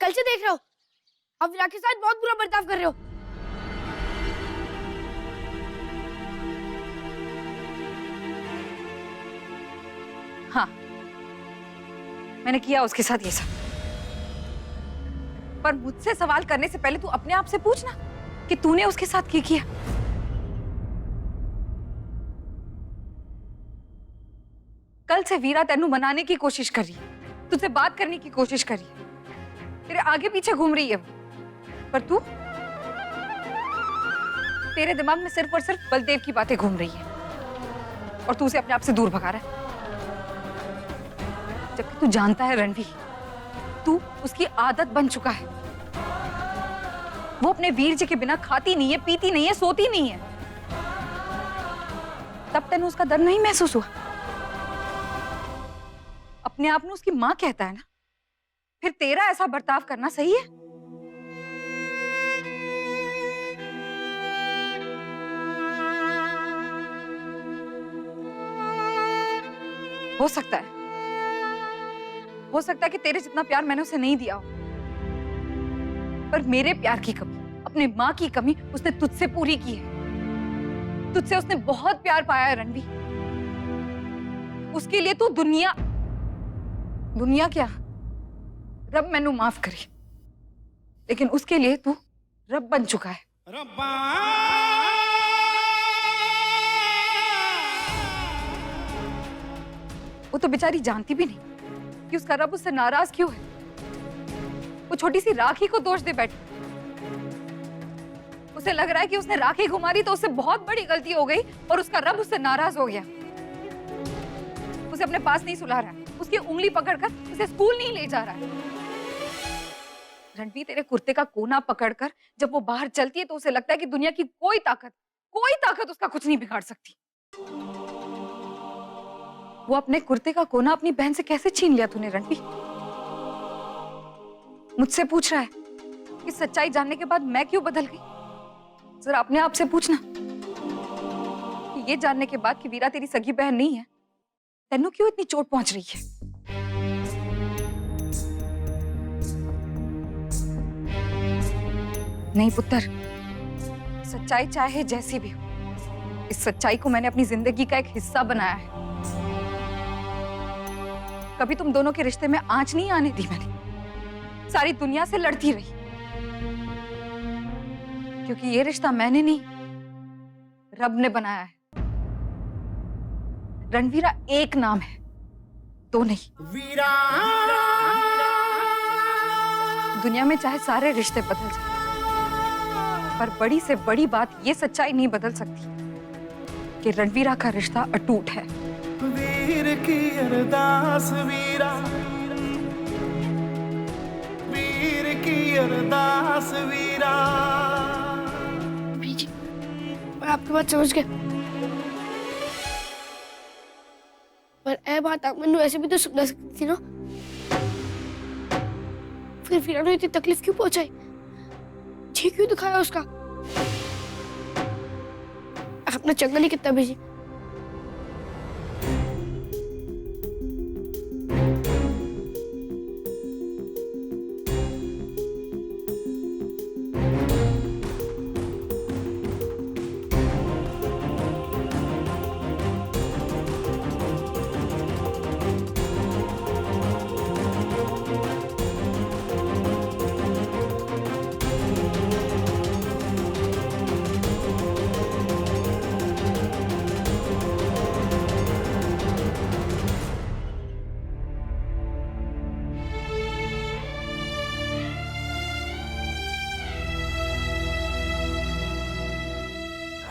कल से देख रहे हो, आप वीरा के साथ बहुत बुरा बर्ताव कर रहे हो। हाँ, मैंने किया उसके साथ ये सब, पर मुझसे सवाल करने से पहले तू अपने आप से पूछना कि तूने उसके साथ क्या किया। कल से वीरा तेनू मनाने की कोशिश कर रही है, तुझसे बात करने की कोशिश कर रही है, तेरे आगे पीछे घूम रही है, पर तू, तेरे दिमाग में सिर्फ और सिर्फ बलदेव की बातें घूम रही है और तू उसे अपने आप से दूर भगा रहा है। जबकि तू जानता है रणवीर, तू उसकी आदत बन चुका है। वो अपने वीर जी के बिना खाती नहीं है, पीती नहीं है, सोती नहीं है। तब तेनू उसका दर्द नहीं महसूस हुआ? अपने आप में उसकी मां कहता है ना, फिर तेरा ऐसा बर्ताव करना सही है? हो सकता है कि तेरे जितना प्यार मैंने उसे नहीं दिया हो, पर मेरे प्यार की कमी, अपने मां की कमी उसने तुझसे पूरी की है। तुझसे उसने बहुत प्यार पाया है रणवीर। उसके लिए तू दुनिया क्या, रब मैनू माफ करे, लेकिन उसके लिए तू रब बन चुका है। वो तो बेचारी जानती भी नहीं कि उसका रब उससे नाराज क्यों है। वो छोटी सी राखी को दोष दे बैठी। उसे लग रहा है कि उसने राखी घुमा दी तो उससे बहुत बड़ी गलती हो गई और उसका रब उससे नाराज हो गया। उसे अपने पास नहीं सुला रहा है, उसकी उंगली पकड़कर उसे स्कूल नहीं ले जा रहा है। रणवीर, तेरे कुर्ते का कोना पकड़कर जब वो बाहर चलती है तो उसे लगता है कि दुनिया की कोई ताकत उसका कुछ नहीं बिगाड़ सकती। वो अपने कुर्ते का कोना अपनी बहन से कैसे छीन लिया तूने रणवीर? मुझसे पूछ रहा है कि सच्चाई जानने के बाद मैं क्यों बदल गई? जरा अपने आप से पूछना कि ये जानने के बाद कि वीरा तेरी सगी बहन नहीं है, तेनू क्यों इतनी चोट पहुंच रही है? नहीं पुत्र, सच्चाई चाहे जैसी भी हो, इस सच्चाई को मैंने अपनी जिंदगी का एक हिस्सा बनाया है। कभी तुम दोनों के रिश्ते में आंच नहीं आने दी मैंने। सारी दुनिया से लड़ती रही, क्योंकि ये रिश्ता मैंने नहीं, रब ने बनाया है। रणवीरा एक नाम है, दो नहीं। वीरा। दुनिया में चाहे सारे रिश्ते बदल जाए, पर बड़ी से बड़ी बात ये सच्चाई नहीं बदल सकती कि रणवीरा का रिश्ता अटूट है। वीर की अरदास वीरा, वीर की अरदास वीरा। जी, मैं आपकी बात समझ गया, पर ए बात आप मैंने ऐसे भी तो सुना सकती थी ना। फिर वीरा ने इतनी तकलीफ क्यों पहुंचाई, जी क्यों दिखाया उसका? अपना जंगल ही कितना बिजी।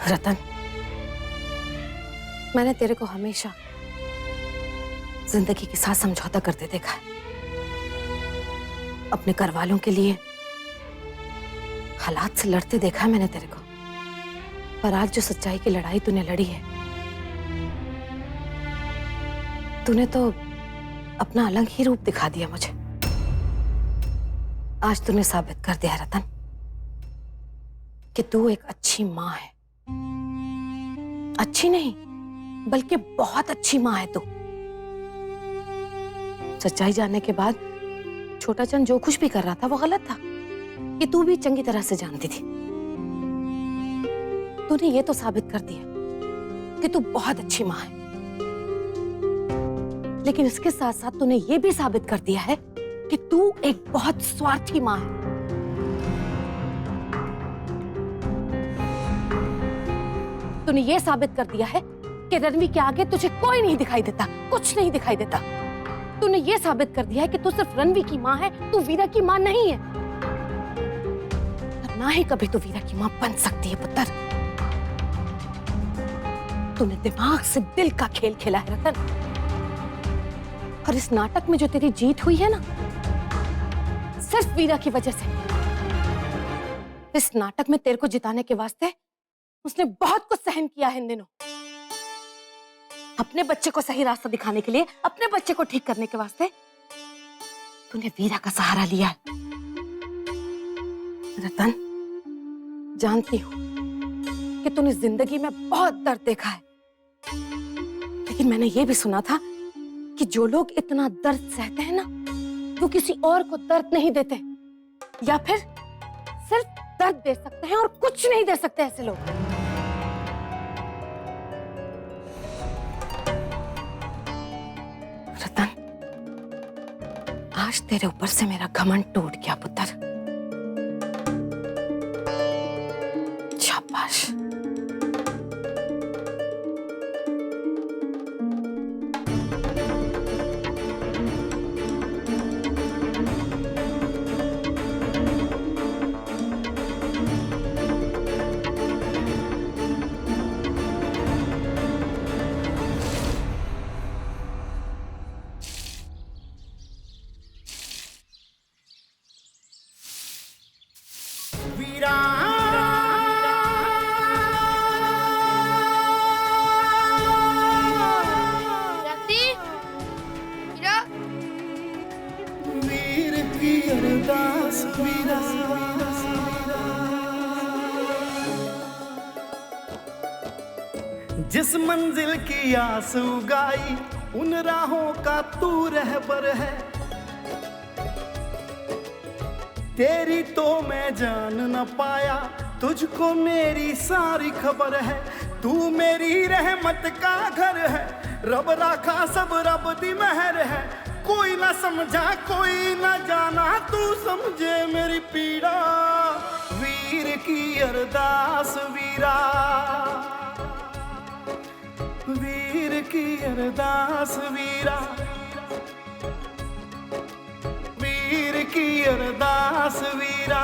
रतन, मैंने तेरे को हमेशा जिंदगी के साथ समझौता करते देखा है। अपने घर वालों के लिए हालात से लड़ते देखा है मैंने तेरे को। पर आज जो सच्चाई की लड़ाई तूने लड़ी है, तूने तो अपना अलग ही रूप दिखा दिया मुझे। आज तूने साबित कर दिया रतन कि तू एक अच्छी मां है। अच्छी नहीं बल्कि बहुत अच्छी मां है तू। सच्चाई जानने के बाद छोटा चंद जो कुछ भी कर रहा था वो गलत था, ये तू भी चंगी तरह से जानती थी। तूने ये तो साबित कर दिया कि तू बहुत अच्छी माँ है, लेकिन इसके साथ साथ तूने ये भी साबित कर दिया है कि तू एक बहुत स्वार्थी माँ है। तूने ये साबित कर दिया है कि रणवीर के आगे तुझे कोई नहीं दिखाई देता, कुछ नहीं दिखाई देता। तूने ये साबित कर दिया है कि तू सिर्फ रणवीर की माँ है, तू वीरा की माँ नहीं है, और ना ही कभी तू वीरा की माँ बन सकती है पुत्र। तूने दिमाग से दिल का खेल खेला है रतन, और इस नाटक में जो तेरी जीत हुई है ना, सिर्फ वीरा की वजह से। इस नाटक में तेरे को जिताने के वास्ते उसने बहुत कुछ सहन किया है इन दिनों। अपने बच्चे को सही रास्ता दिखाने के लिए, अपने बच्चे को ठीक करने के वास्ते तूने वीरा का सहारा लिया है। रतन, जानती हूं कि तूने जिंदगी में बहुत दर्द देखा है, लेकिन मैंने ये भी सुना था कि जो लोग इतना दर्द सहते हैं ना, वो किसी और को दर्द नहीं देते, या फिर सिर्फ दर्द दे सकते हैं और कुछ नहीं दे सकते ऐसे लोग। रतन, आज तेरे ऊपर से मेरा घमंड टूट गया पुत्र। शाबाश। जिस मंजिल की आस उगाई, उन राहों का तू रहबर है। तेरी तो मैं जान न पाया, तुझको मेरी सारी खबर है। तू मेरी रहमत का घर है, रब राखा सब रब दी मेहर है। कोई ना समझा कोई ना जाना, तू समझे मेरी पीड़ा। वीर की अरदास वीरा, वीर की अरदास वीरा, वीर की अरदास वीरा,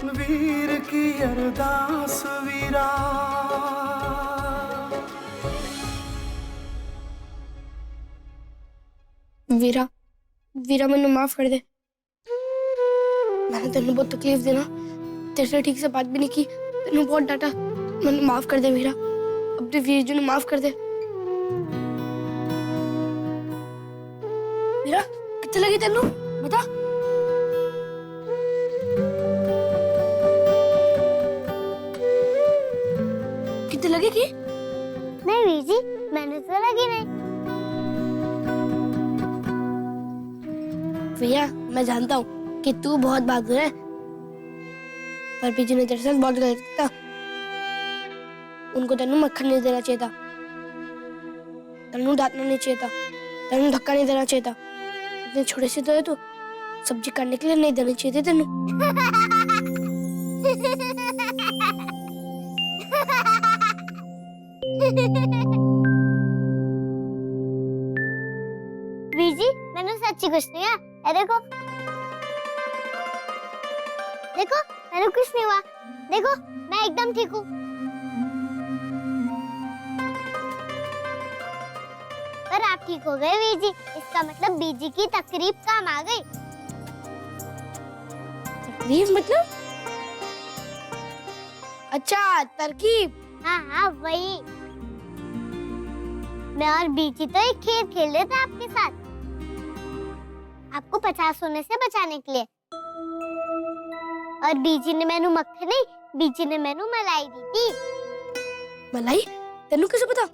वीर की अरदास वीरा। वीरा, वीरा मैंने माफ कर दे। मैंने तेरे बहुत तकलीफ देना, तेरे से ठीक से बात भी नहीं की, तेने बहुत डांटा। मैंने माफ कर दे वीरा, अपने वीर जी ने माफ कर दे। वीरा, कितने लगी तेनू बता। कितने लगे की? नहीं वीर जी, मैंने तो लगी नहीं। भैया, मैं जानता हूँ कि तू बहुत बहादुर है, पर बीजी ने तेरे साथ बहुत गलत किया। उनको तेनू मक्खन नहीं देना चाहिए था, तेनू डांटना नहीं चाहिए था, तेनू धक्का नहीं देना चाहिए था। इतने छोटे से तो है तू, सब्जी काटने के लिए नहीं देनी चाहिए थी तेनू। वीर जी, मैंने सच्ची कुछ नहीं है। देखो देखो, मैंने कुछ नहीं हुआ। देखो, मैं एकदम ठीक हूँ। पर आप ठीक हो गए वीर जी, इसका मतलब बीजी की तकरीब काम आ गई। तकरीब मतलब? अच्छा, तरकीब। हाँ हाँ, वही। मैं और बीजी तो एक खेल खेल रहे थे आपके साथ, आपको 50 होने से बचाने के लिए। और बीजी ने मैनू मक्खन नहीं, बीजी ने मैनू मलाई दी थी। मलाई? तेनू कैसे पता?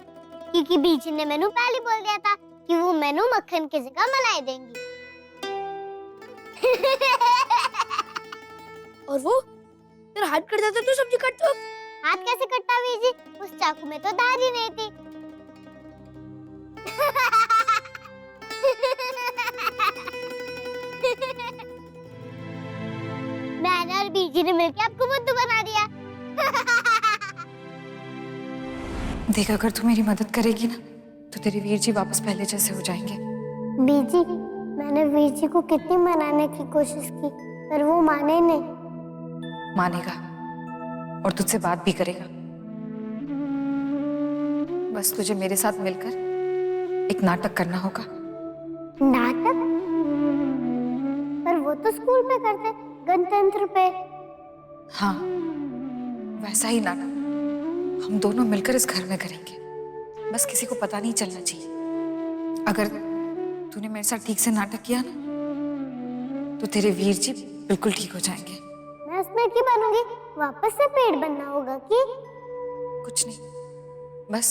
क्योंकि बीजी ने मैनू पहले बोल दिया था क्योंकि वो मैनू मक्खन की जगह मलाई देंगी। और वो तेरा हाथ कट जाता तो सब्जी काटते हो। हाथ कैसे कटता बीजी? उस चाकू में तो धार ही नहीं थी। मैंने और बीजी ने मिलकर आपको बुद्धू बना दिया। देख, अगर तू मेरी मदद करेगी ना तो तेरे वीर जी वापस पहले जैसे हो जाएंगे। बीजी, मैंने बीजी को कितनी मनाने की कोशिश की पर वो माने नहीं। मानेगा और तुझसे बात भी करेगा। बस तुझे मेरे साथ मिलकर एक नाटक करना होगा। नाटक? पर वो तो स्कूल में करते, गणतंत्र पे। हाँ, वैसा ही नाटक हम दोनों मिलकर इस घर में करेंगे। बस किसी को पता नहीं चलना चाहिए। अगर तूने मेरे साथ ठीक से नाटक किया ना तो तेरे वीर जी बिल्कुल ठीक हो जाएंगे। मैं उसमें की बनूंगी? वापस से पेड़ बनना होगा कि? कुछ नहीं, बस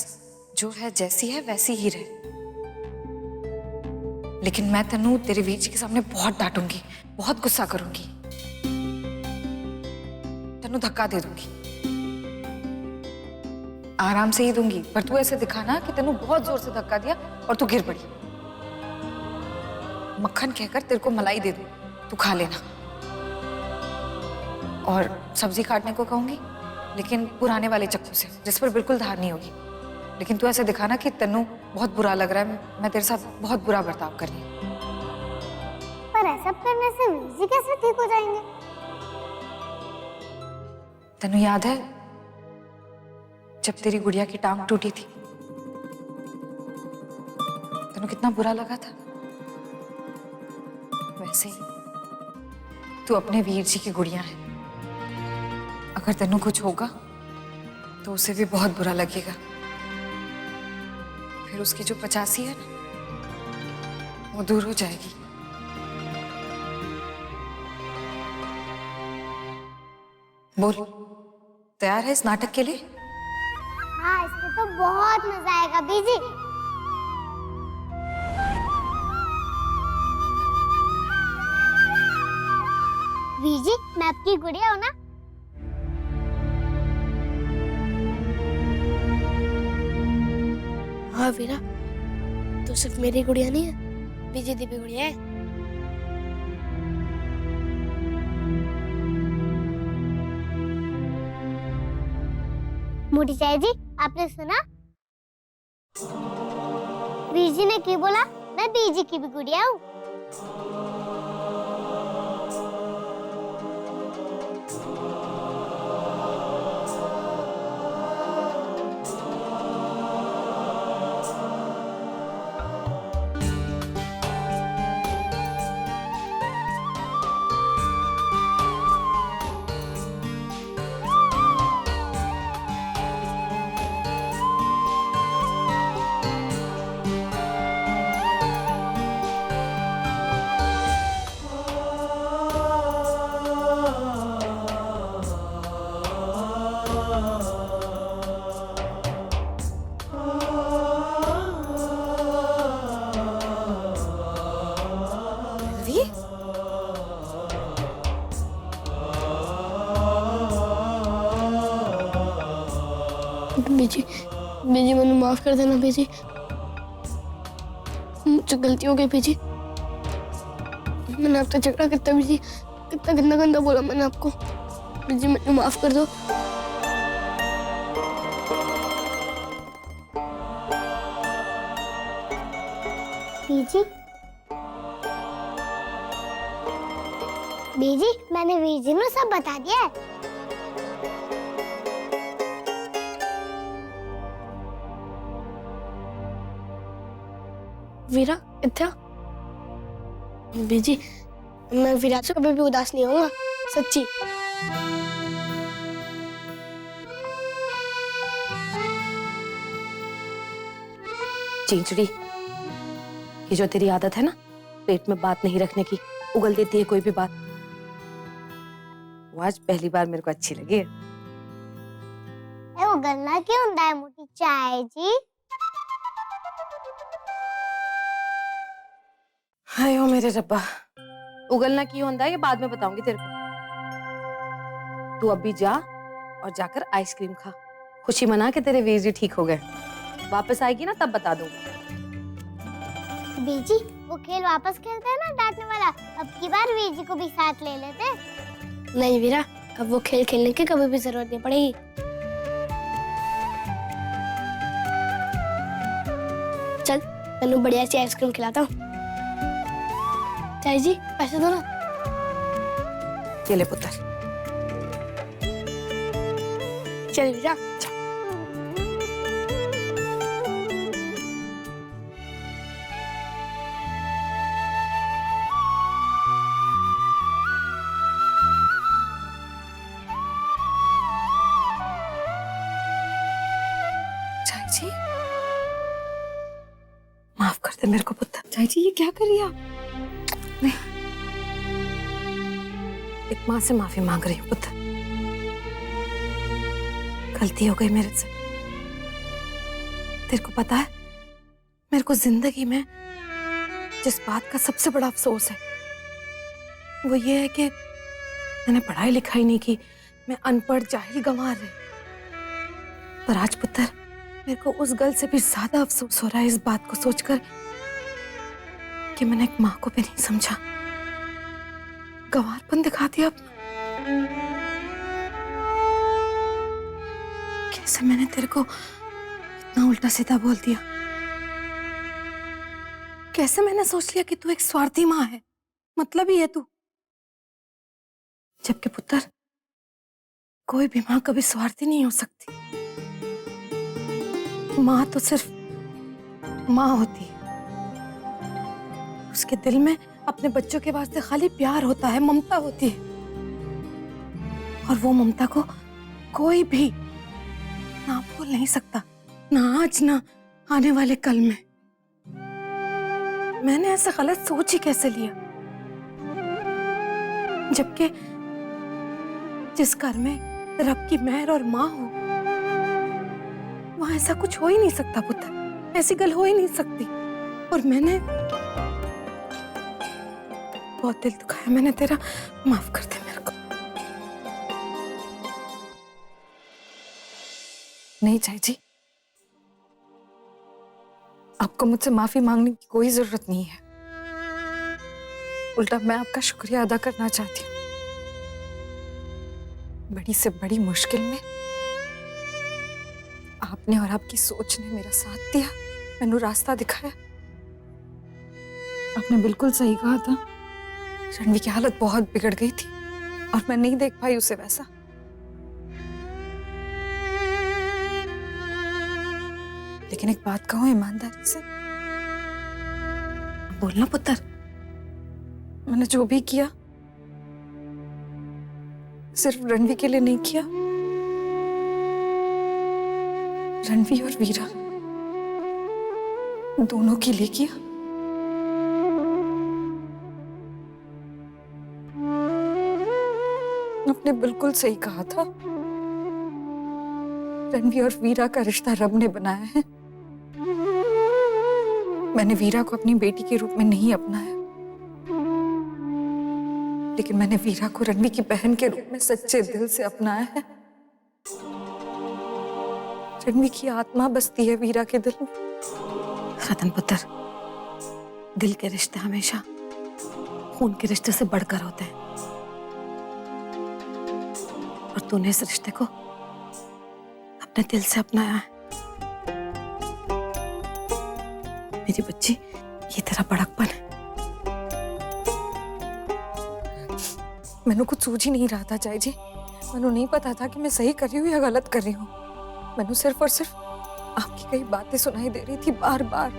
जो है जैसी है वैसी ही रहे। लेकिन मैं तन्नू तेरे वीर जी के सामने बहुत डांटूंगी, बहुत गुस्सा करूंगी, तन्नू धक्का दे दूंगी। आराम से ही दूंगी, पर तू ऐसे दिखाना कि तन्नू बहुत जोर से धक्का दिया और तू गिर पड़ी। मक्खन कहकर तेरे को मलाई दे दूं, तू खा लेना। और सब्जी काटने को कहूंगी, लेकिन पुराने वाले चाकू से जिस पर बिल्कुल धार नहीं होगी। लेकिन तू ऐसे दिखाना कि तन्नू बहुत बुरा लग रहा है, मैं तेरे साथ बहुत बुरा बर्ताव कर रही हूँ। पर ऐसा करने से वीजी कैसे ठीक हो जाएंगे? तन्नू याद है जब तेरी गुड़िया की टांग टूटी थी, तन्नू कितना बुरा लगा था? वैसे ही तू अपने वीर जी की गुड़िया है। अगर तन्नू कुछ होगा तो उसे भी बहुत बुरा लगेगा। फिर उसकी जो 85 है ना, वो दूर हो जाएगी। बोल, तैयार है इस नाटक के लिए? हाँ, इसमें तो बहुत मजा आएगा बीजी। बीजी, मैं आपकी गुड़िया हूँ ना? हाँ वीरा, तो सिर्फ मेरी गुड़िया नहीं है, बीजी दी भी गुड़िया है। मोटी चाय जी, आपने सुना? बीजी ने क्या बोला? मैं बीजी की भी गुड़िया हूँ। बीजी, बीजी मैंने माफ कर देना बीजी, मुझसे गलती हो गई बीजी। मैंने आपसे झगड़ा कितना बीजी, कितना गंदा गंदा बोला मैंने आपको। बीजी मैंने माफ कर दो। बीजी, बीजी, मैंने बीजी ने सब बता दिया है। वीरा इतना बीजी, मैं वीरा से कभी भी उदास नहीं होऊंगा, सच्ची। चिंचड़ी, ये जो तेरी आदत है ना पेट में बात नहीं रखने की, उगल देती है कोई भी बात, वो आज पहली बार मेरे को अच्छी लगी है। वो गलना क्यों होता है मोटी चाय जी? हाय ओ मेरे रब्बा, उगलना क्यों होता है ये बाद में बताऊंगी तेरे को। तू अभी जा और जाकर आइसक्रीम खा, खुशी मना के तेरे वीर जी ठीक हो गए। वापस आएगी ना तब बता दूंगी। बीजी वो खेल वापस खेलते हैं ना डांटने वाला, अब की बार बीजी को भी साथ ले लेते। नहीं वीरा, अब वो खेल खेलने की कभी भी जरूरत नहीं पड़ेगी। चल तनु बढ़िया सी आइसक्रीम खिलाता हूँ। चाय जी पैसे दो ना। ये ले पुत्र। चल वीरा। चाय जी माफ कर दे मेरे को पुत्र। चाय जी ये क्या कर रही है आप? नहीं, एक माँ से माफी मांग रही हूँ पुत्र, गलती हो गई मेरे से। तेरे को पता है मेरे को जिंदगी में जिस बात का सबसे बड़ा अफसोस है वो ये है कि मैंने पढ़ाई लिखाई नहीं की, मैं अनपढ़ जाहिल गंवार रही। पर आज पुत्र मेरे को उस गल से भी ज्यादा अफसोस हो रहा है इस बात को सोचकर कि मैंने एक माँ को भी नहीं समझा, गंवारपन दिखा दिया अपना। कैसे मैंने तेरे को इतना उल्टा सीधा बोल दिया, कैसे मैंने सोच लिया कि तू एक स्वार्थी माँ है, मतलब ही है तू। जबकि पुत्र कोई भी माँ कभी स्वार्थी नहीं हो सकती। माँ तो सिर्फ माँ होती है, उसके दिल में अपने बच्चों के वास्ते खाली प्यार होता है, ममता होती है। और वो ममता को कोई भी ना भूल नहीं सकता, ना आज ना आने वाले कल में। मैंने ऐसा गलत सोच ही कैसे लिया, जबकि जिस घर में रब की मेहर और माँ हो वहां ऐसा कुछ हो ही नहीं सकता पुत्र, ऐसी गल हो ही नहीं सकती। और मैंने बहुत दिल दुखाया मैंने तेरा, माफ कर दे मेरे को। नहीं चाय जी, आपको मुझसे माफी मांगने की कोई जरूरत नहीं है। उल्टा मैं आपका शुक्रिया अदा करना चाहती हूँ। बड़ी से बड़ी मुश्किल में आपने और आपकी सोच ने मेरा साथ दिया, मैंने रास्ता दिखाया। आपने बिल्कुल सही कहा था, रणवी की हालत बहुत बिगड़ गई थी और मैं नहीं देख पाई उसे वैसा। लेकिन एक बात कहूं ईमानदारी से, बोलना पुत्र। मैंने जो भी किया सिर्फ रणवी के लिए नहीं किया, रणवी और वीरा दोनों के लिए किया। आपने बिल्कुल सही कहा था, रणवी और वीरा का रिश्ता रब ने बनाया है। मैंने वीरा को अपनी बेटी के रूप में नहीं अपनाया, लेकिन मैंने वीरा को रणवी की बहन के रूप में सच्चे दिल से अपनाया है। रणवी की आत्मा बसती है वीरा के दिल में। रतन पुत्र, दिल के रिश्ते हमेशा खून के रिश्ते से बढ़कर होते हैं, और तूने इस रिश्ते को अपने दिल से अपनाया है। मेरी बच्ची, ये तेरा बड़कपन है। मैंने कुछ सोच ही नहीं रहा था चाय जी, मैंने नहीं पता था कि मैं सही कर रही हूँ या गलत कर रही हूँ। मैंने सिर्फ और सिर्फ आपकी कई बातें सुनाई दे रही थी बार बार।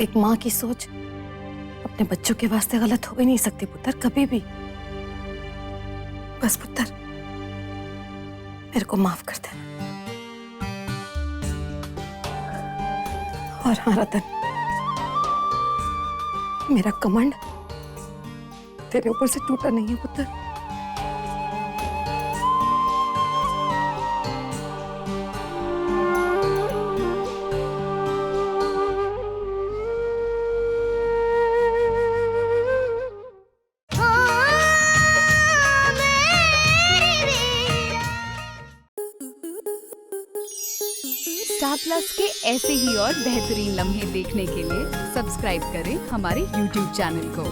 एक माँ की सोच अपने बच्चों के वास्ते गलत हो ही नहीं सकती पुत्र, कभी भी। बस पुत्र मेरे को माफ कर दे। और हाँ रतन, मेरा कमांड तेरे ऊपर से टूटा नहीं है पुत्र। स्टार प्लस के ऐसे ही और बेहतरीन लम्हे देखने के लिए सब्सक्राइब करें हमारे YouTube चैनल को।